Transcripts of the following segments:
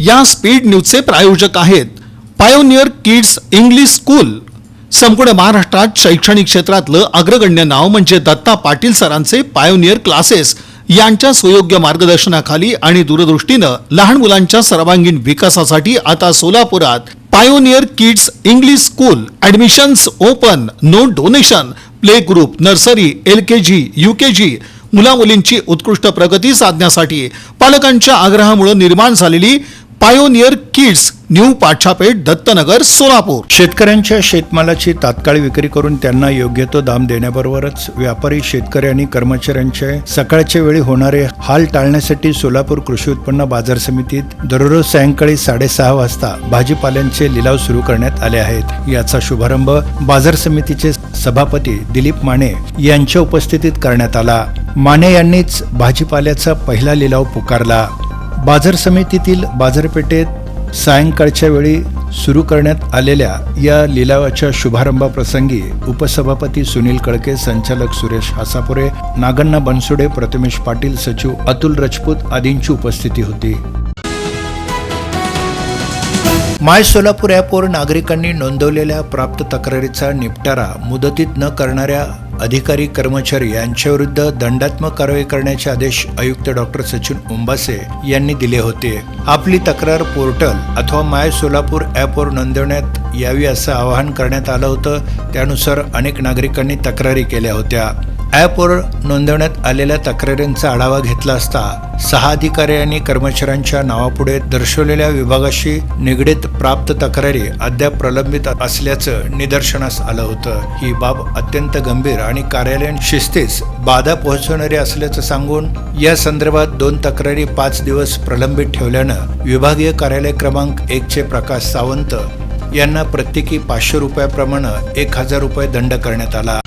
या स्पीड न्यूजचे प्रायोजक आहेत पायोनियर किड्स इंग्लिश स्कूल। संपूर्ण महाराष्ट्रात शैक्षणिक क्षेत्रातलं अग्रगण्य नाव म्हणजे दत्ता पाटील सरांचे पायोनियर क्लासेस यांच्या सुयोग्य मार्गदर्शनाखाली आणि दूरदृष्टीनं लहान मुलांच्या सर्वांगीण विकासासाठी आता सोलापुरात pioneer kids English school. Admissions open, no donation, play group, nursery, LKG, UKG मुलामुलींची उत्कृष्ट प्रगती साधण्यासाठी पालकांच्या आग्रहामुळे निर्माण झालेली पायोनियर किड्स न्यू पाठशापेठ, दत्तनगर, सोलापूर। शेतकऱ्यांच्या शेतमालाची तात्काळ विक्री करून त्यांना योग्य तो दाम देण्याबरोबरच व्यापारी, शेतकरी आणि कर्मचाऱ्यांचे सकाळच्या वेळी होणारे हाल टाळण्यासाठी सोलापूर कृषी उत्पन्न बाजार समितीत दररोज सायंकाळी 6:30 वाजता भाजीपाल्यांचे लिलाव सुरू करण्यात आले आहेत। याचा शुभारंभ बाजार समितीचे सभापती दिलीप माने यांच्या उपस्थितीत करण्यात आला। माने यांनीच भाजीपाल्याचा पहिला लिलाव पुकारला। बाजार समितीतील बाजारपेठेत सायंकाळच्या वेळी सुरू करण्यात आलेल्या या लिलावाच्या शुभारंभाप्रसंगी उपसभापती सुनील कळके, संचालक सुरेश हासापुरे, नागण्णा बनसोडे, प्रथमेश पाटील, सचिव अतुल राजपूत आदींची उपस्थिती होती। माय सोलापूर ॲपवर नागरिकांनी नोंदवलेल्या प्राप्त तक्रारीचा निपटारा मुदतीत न करणाऱ्या अधिकारी कर्मचारी यांच्याविरुद्ध दंडात्मक कारवाई करण्याचे आदेश आयुक्त डॉक्टर सचिन उंबासे यांनी दिले होते। आपली तक्रार पोर्टल अथवा माय सोलापूर ॲपवर नोंदवण्यात यावी असं आवाहन करण्यात आलं होतं। त्यानुसार अनेक नागरिकांनी तक्रारी केल्या होत्या। ॲपवर नोंदवण्यात आलेल्या तक्रारींचा आढावा घेतला असता 6 अधिकारी आणि कर्मचाऱ्यांच्या नावापुढे दर्शवलेल्या विभागाशी निगडीत प्राप्त तक्रारी अद्याप प्रलंबित असल्याचं निदर्शनास आलं होतं। ही बाब अत्यंत गंभीर आणि कार्यालयीन शिस्तीस बाधा पोहोचवणारी असल्याचं सांगून या संदर्भात 2 तक्रारी 5 दिवस प्रलंबित ठेवल्यानं विभागीय कार्यालय क्रमांक 1 चे प्रकाश सावंत यांना प्रत्येकी 500 रुपयाप्रमाणे 1000 रुपये दंड करण्यात आला।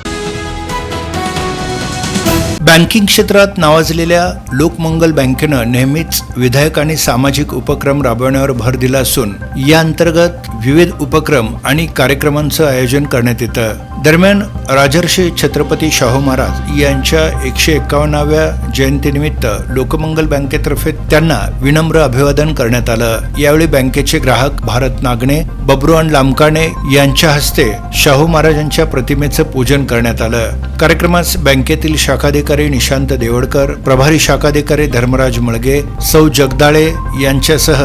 बँकिंग क्षेत्रात नावाजलेल्या लोकमंगल बँकेनं नेहमीच विधायक आणि सामाजिक उपक्रम राबवण्यावर भर दिला असून या अंतर्गत विविध उपक्रम आणि कार्यक्रमांचं आयोजन करण्यात येतं। दरम्यान राजर्षी छत्रपती शाहू महाराज यांच्या 151व्या जयंतीनिमित्त लोकमंगल बँकेतर्फे त्यांना विनम्र अभिवादन करण्यात आलं। यावेळी बँकेचे ग्राहक भारत नागणे, बबरुआन लामकाणे यांच्या हस्ते शाहू महाराजांच्या प्रतिमेचं पूजन करण्यात आलं। कार्यक्रमास बँकेतील शाखाधिकारी निशांत देवडकर, प्रभारी शाखाधिकारी धर्मराज मळगे, सौ जगदाळे यांच्यासह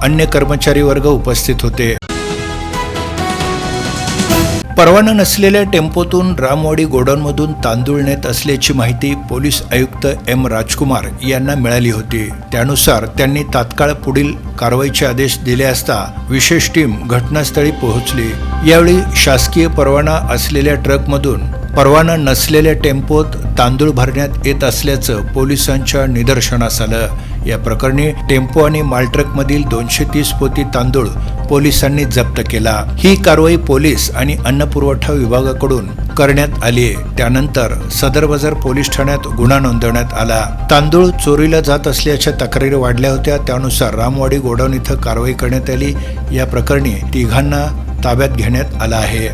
अन्य कर्मचारी वर्ग उपस्थित होते। परवाना नसलेल्या टेम्पोतून रामवाडी गोडाऊनमधून तांदूळ नेत असल्याची माहिती पोलीस आयुक्त M. राजकुमार यांना मिळाली होती। त्यानुसार त्यांनी तात्काळ पुढील कारवाईचे आदेश दिले असता विशेष टीम घटनास्थळी पोहोचली। यावेळी शासकीय परवाना असलेल्या ट्रकमधून परवाना नसलेल्या टेम्पोत तांदूळ भरण्यात येत असल्याचं पोलिसांच्या निदर्शनास आलं। या प्रकरणी टेम्पो आणि मालट्रकमधील 230 पोती तांदूळ पोलिसांनी जप्त केला। ही कारवाई पोलीस आणि अन्न पुरवठा विभागाकडून करण्यात आली। त्यानंतर सदर बाजार पोलीस ठाण्यात गुन्हा नोंदवण्यात आला। तांदूळ चोरीला जात असल्याच्या तक्रारी वाढल्या होत्या। त्यानुसार रामवाडी गोडाऊन इथं कारवाई करण्यात आली। या प्रकरणी 3घांना ताब्यात घेण्यात आलं आहे।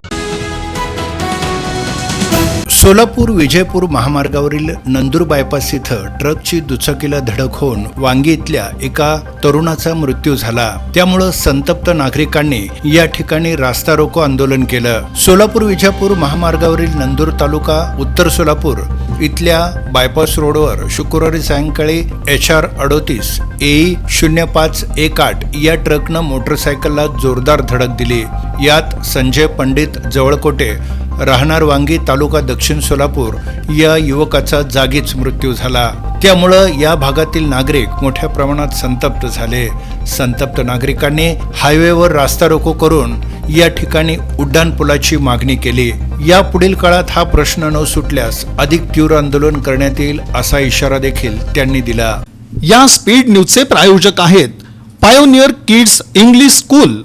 सोलापूर विजयपूर महामार्गावरील नंदूर बायपास इथं ट्रकची दुचाकीला धडक होऊन वांगी इथल्या एका तरुणाचा मृत्यू झाला। त्यामुळे संतप्त नागरिकांनी या ठिकाणी रास्ता रोको आंदोलन केलं। सोलापूर विजयपूर महामार्गावरील नंदूर तालुका उत्तर सोलापूर इथल्या बायपास रोडवर शुक्रवारी सायंकाळी HR 38 AE 0518 या ट्रकनं मोटरसायकलला जोरदार धडक दिली। यात संजय पंडित जवळकोटे राहणार वांगी तालुका दक्षिण सोलापूर या युवकाचा जागीच मृत्यू झाला। त्यामुळं या भागातील नागरिक मोठ्या प्रमाणात संतप्त झाले। संतप्त नागरिकांनी हायवेवर रास्ता रोको करून या ठिकाणी उड्डाण पुलाची मागणी केली। या पुढील काळात हा प्रश्न न सुटल्यास अधिक तीव्र आंदोलन करण्यात येईल असा इशारा देखील त्यांनी दिला। या स्पीड न्यूजचे प्रायोजक आहेत पायोनियर किड्स इंग्लिश स्कूल।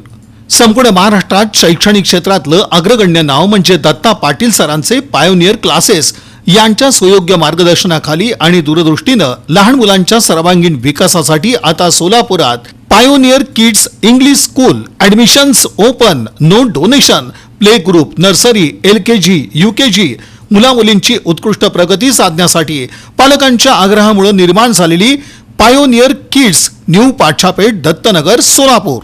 संपूर्ण महाराष्ट्रात शैक्षणिक क्षेत्रातलं अग्रगण्य नाव म्हणजे दत्ता पाटील सरांचे पायोनियर क्लासेस यांच्या सुयोग्य मार्गदर्शनाखाली आणि दूरदृष्टीनं लहान मुलांच्या सर्वांगीण विकासासाठी आता सोलापुरात pioneer kids English school. Admissions open, no donation, play group, nursery, LKG, UKG मुलामुलींची उत्कृष्ट प्रगती साधण्यासाठी पालकांच्या आग्रहामुळे निर्माण झालेली पायोनियर किड्स न्यू पाठशापेठ दत्तनगर सोलापूर.